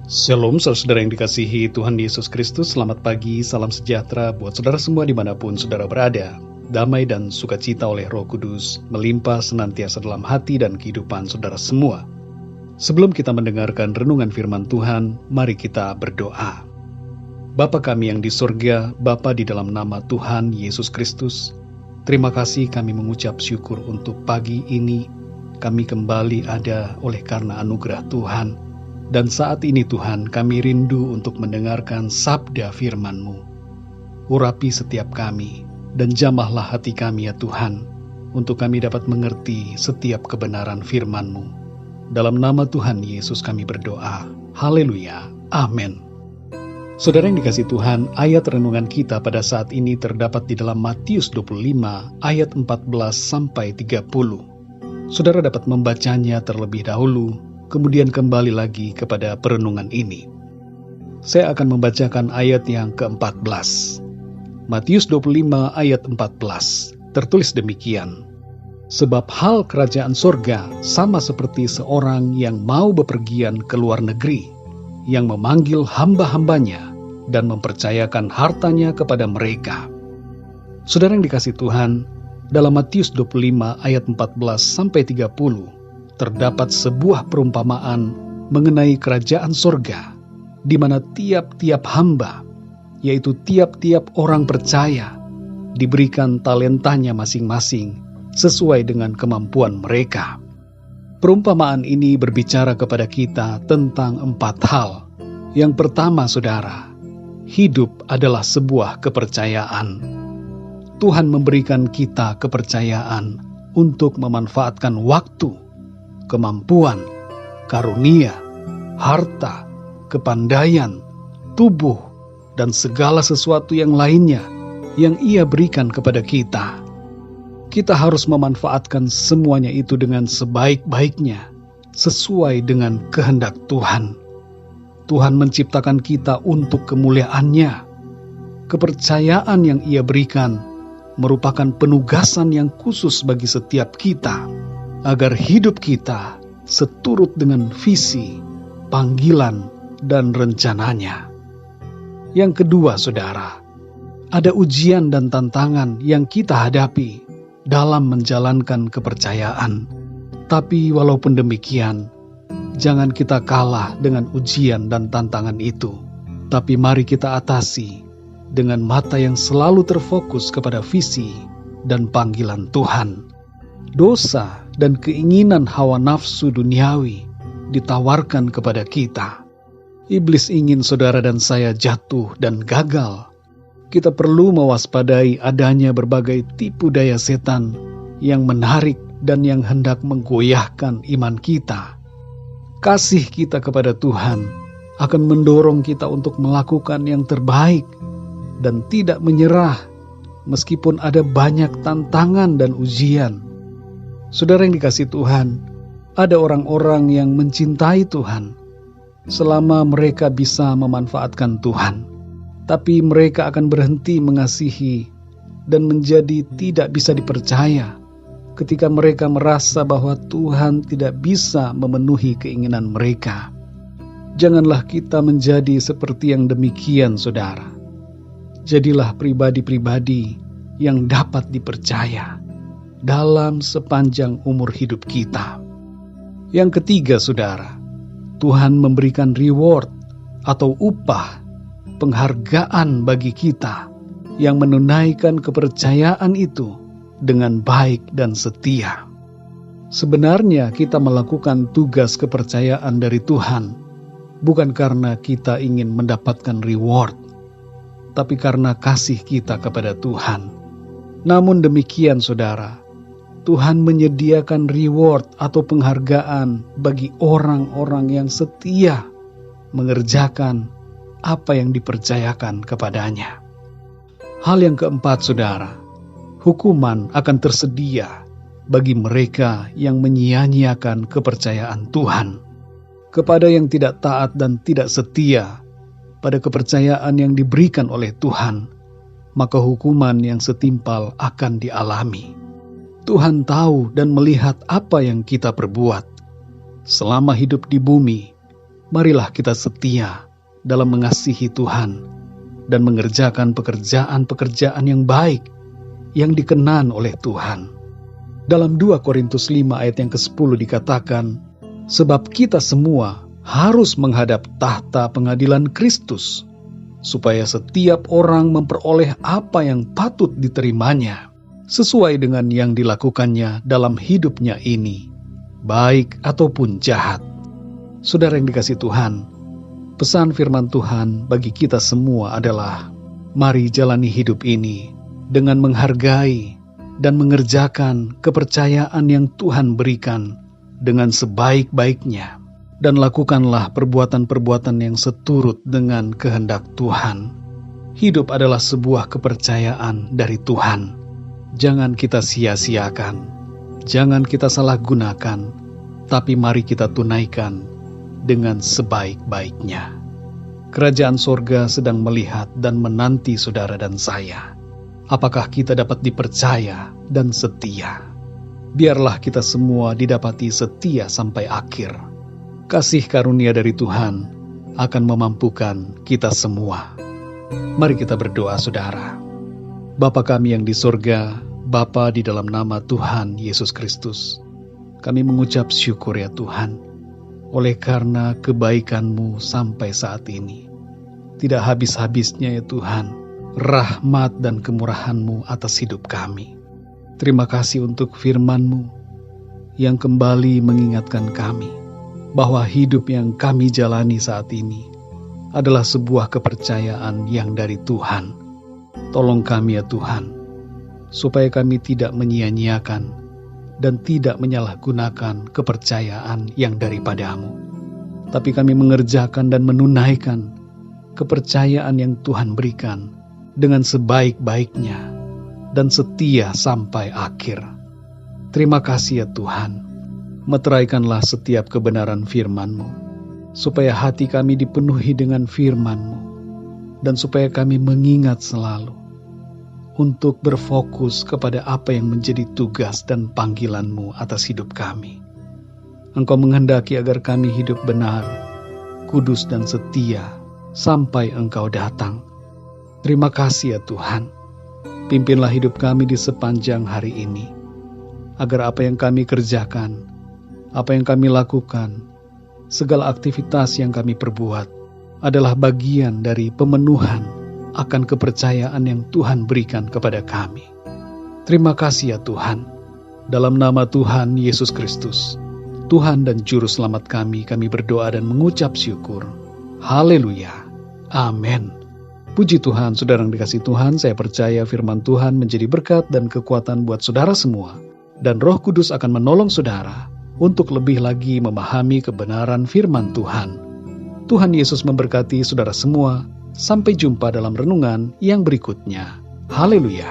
Shalom, saudara yang dikasihi Tuhan Yesus Kristus. Selamat pagi, salam sejahtera buat saudara semua dimanapun saudara berada. Damai dan sukacita oleh Roh Kudus melimpah senantiasa dalam hati dan kehidupan saudara semua. Sebelum kita mendengarkan renungan firman Tuhan, mari kita berdoa. Bapa kami yang di surga, Bapa di dalam nama Tuhan Yesus Kristus, terima kasih kami mengucap syukur untuk pagi ini. Kami kembali ada oleh karena anugerah Tuhan. Dan saat ini Tuhan, kami rindu untuk mendengarkan sabda firman-Mu. Urapi setiap kami, dan jamahlah hati kami ya Tuhan, untuk kami dapat mengerti setiap kebenaran firman-Mu. Dalam nama Tuhan Yesus kami berdoa. Haleluya. Amin. Saudara yang dikasih Tuhan, ayat renungan kita pada saat ini terdapat di dalam Matius 25 ayat 14-30. Saudara dapat membacanya terlebih dahulu, kemudian kembali lagi kepada perenungan ini. Saya akan membacakan ayat yang ke-14. Matius 25 ayat 14, tertulis demikian. Sebab hal kerajaan sorga sama seperti seorang yang mau bepergian ke luar negeri, yang memanggil hamba-hambanya dan mempercayakan hartanya kepada mereka. Saudara yang dikasih Tuhan, dalam Matius 25 ayat 14-30, terdapat sebuah perumpamaan mengenai kerajaan sorga, di mana tiap-tiap hamba, yaitu tiap-tiap orang percaya, diberikan talentanya masing-masing sesuai dengan kemampuan mereka. Perumpamaan ini berbicara kepada kita tentang 4 hal. Yang pertama, saudara, hidup adalah sebuah kepercayaan. Tuhan memberikan kita kepercayaan untuk memanfaatkan waktu, kemampuan, karunia, harta, kepandaian, tubuh, dan segala sesuatu yang lainnya yang Ia berikan kepada kita. Kita harus memanfaatkan semuanya itu dengan sebaik-baiknya, sesuai dengan kehendak Tuhan. Tuhan menciptakan kita untuk kemuliaan-Nya. Kepercayaan yang Ia berikan merupakan penugasan yang khusus bagi setiap kita, agar hidup kita seturut dengan visi, panggilan, dan rencananya. Yang kedua, saudara, ada ujian dan tantangan yang kita hadapi dalam menjalankan kepercayaan. Tapi walaupun demikian, jangan kita kalah dengan ujian dan tantangan itu. Tapi mari kita atasi dengan mata yang selalu terfokus kepada visi dan panggilan Tuhan. Dosa dan keinginan hawa nafsu duniawi ditawarkan kepada kita. Iblis ingin saudara dan saya jatuh dan gagal. Kita perlu mewaspadai adanya berbagai tipu daya setan yang menarik dan yang hendak menggoyahkan iman kita. Kasih kita kepada Tuhan akan mendorong kita untuk melakukan yang terbaik dan tidak menyerah meskipun ada banyak tantangan dan ujian. Saudara yang dikasih Tuhan, ada orang-orang yang mencintai Tuhan selama mereka bisa memanfaatkan Tuhan. Tapi mereka akan berhenti mengasihi dan menjadi tidak bisa dipercaya ketika mereka merasa bahwa Tuhan tidak bisa memenuhi keinginan mereka. Janganlah kita menjadi seperti yang demikian, saudara. Jadilah pribadi-pribadi yang dapat dipercaya dalam sepanjang umur hidup kita. Yang ketiga, saudara, Tuhan memberikan reward atau upah, penghargaan bagi kita yang menunaikan kepercayaan itu dengan baik dan setia. Sebenarnya kita melakukan tugas kepercayaan dari Tuhan bukan karena kita ingin mendapatkan reward, tapi karena kasih kita kepada Tuhan. Namun demikian, saudara, Tuhan menyediakan reward atau penghargaan bagi orang-orang yang setia mengerjakan apa yang dipercayakan kepadanya. Hal yang keempat, saudara, hukuman akan tersedia bagi mereka yang menyia-nyiakan kepercayaan Tuhan. Kepada yang tidak taat dan tidak setia pada kepercayaan yang diberikan oleh Tuhan, maka hukuman yang setimpal akan dialami. Tuhan tahu dan melihat apa yang kita perbuat. Selama hidup di bumi, marilah kita setia dalam mengasihi Tuhan dan mengerjakan pekerjaan-pekerjaan yang baik yang dikenan oleh Tuhan. Dalam 2 Korintus 5 ayat yang ke-10 dikatakan, sebab kita semua harus menghadap tahta pengadilan Kristus, supaya setiap orang memperoleh apa yang patut diterimanya, sesuai dengan yang dilakukannya dalam hidupnya ini, baik ataupun jahat. Saudara yang dikasihi Tuhan, pesan firman Tuhan bagi kita semua adalah, mari jalani hidup ini dengan menghargai dan mengerjakan kepercayaan yang Tuhan berikan dengan sebaik-baiknya, dan lakukanlah perbuatan-perbuatan yang seturut dengan kehendak Tuhan. Hidup adalah sebuah kepercayaan dari Tuhan. Jangan kita sia-siakan, jangan kita salah gunakan, tapi mari kita tunaikan dengan sebaik-baiknya. Kerajaan sorga sedang melihat dan menanti saudara dan saya. Apakah kita dapat dipercaya dan setia? Biarlah kita semua didapati setia sampai akhir. Kasih karunia dari Tuhan akan memampukan kita semua. Mari kita berdoa, saudara. Bapa kami yang di sorga, Bapa di dalam nama Tuhan Yesus Kristus, kami mengucap syukur ya Tuhan, oleh karena kebaikan-Mu sampai saat ini. Tidak habis-habisnya ya Tuhan, rahmat dan kemurahan-Mu atas hidup kami. Terima kasih untuk firman-Mu yang kembali mengingatkan kami bahwa hidup yang kami jalani saat ini adalah sebuah kepercayaan yang dari Tuhan. Tolong kami ya Tuhan, supaya kami tidak menyia-nyiakan dan tidak menyalahgunakan kepercayaan yang daripada-Mu, tapi kami mengerjakan dan menunaikan kepercayaan yang Tuhan berikan dengan sebaik-baiknya dan setia sampai akhir. Terima kasih ya Tuhan, meteraikanlah setiap kebenaran firman-Mu, supaya hati kami dipenuhi dengan firman-Mu, dan supaya kami mengingat selalu untuk berfokus kepada apa yang menjadi tugas dan panggilan-Mu atas hidup kami. Engkau menghendaki agar kami hidup benar, kudus dan setia sampai Engkau datang. Terima kasih ya Tuhan, pimpinlah hidup kami di sepanjang hari ini, agar apa yang kami kerjakan, apa yang kami lakukan, segala aktivitas yang kami perbuat adalah bagian dari pemenuhan akan kepercayaan yang Tuhan berikan kepada kami. Terima kasih ya Tuhan, dalam nama Tuhan Yesus Kristus, Tuhan dan Juru Selamat kami berdoa dan mengucap syukur. Haleluya. Amin. Puji Tuhan, saudara yang dikasihi Tuhan, saya percaya firman Tuhan menjadi berkat dan kekuatan buat saudara semua. Dan Roh Kudus akan menolong saudara untuk lebih lagi memahami kebenaran firman Tuhan. Tuhan Yesus memberkati saudara semua. Sampai jumpa dalam renungan yang berikutnya. Haleluya.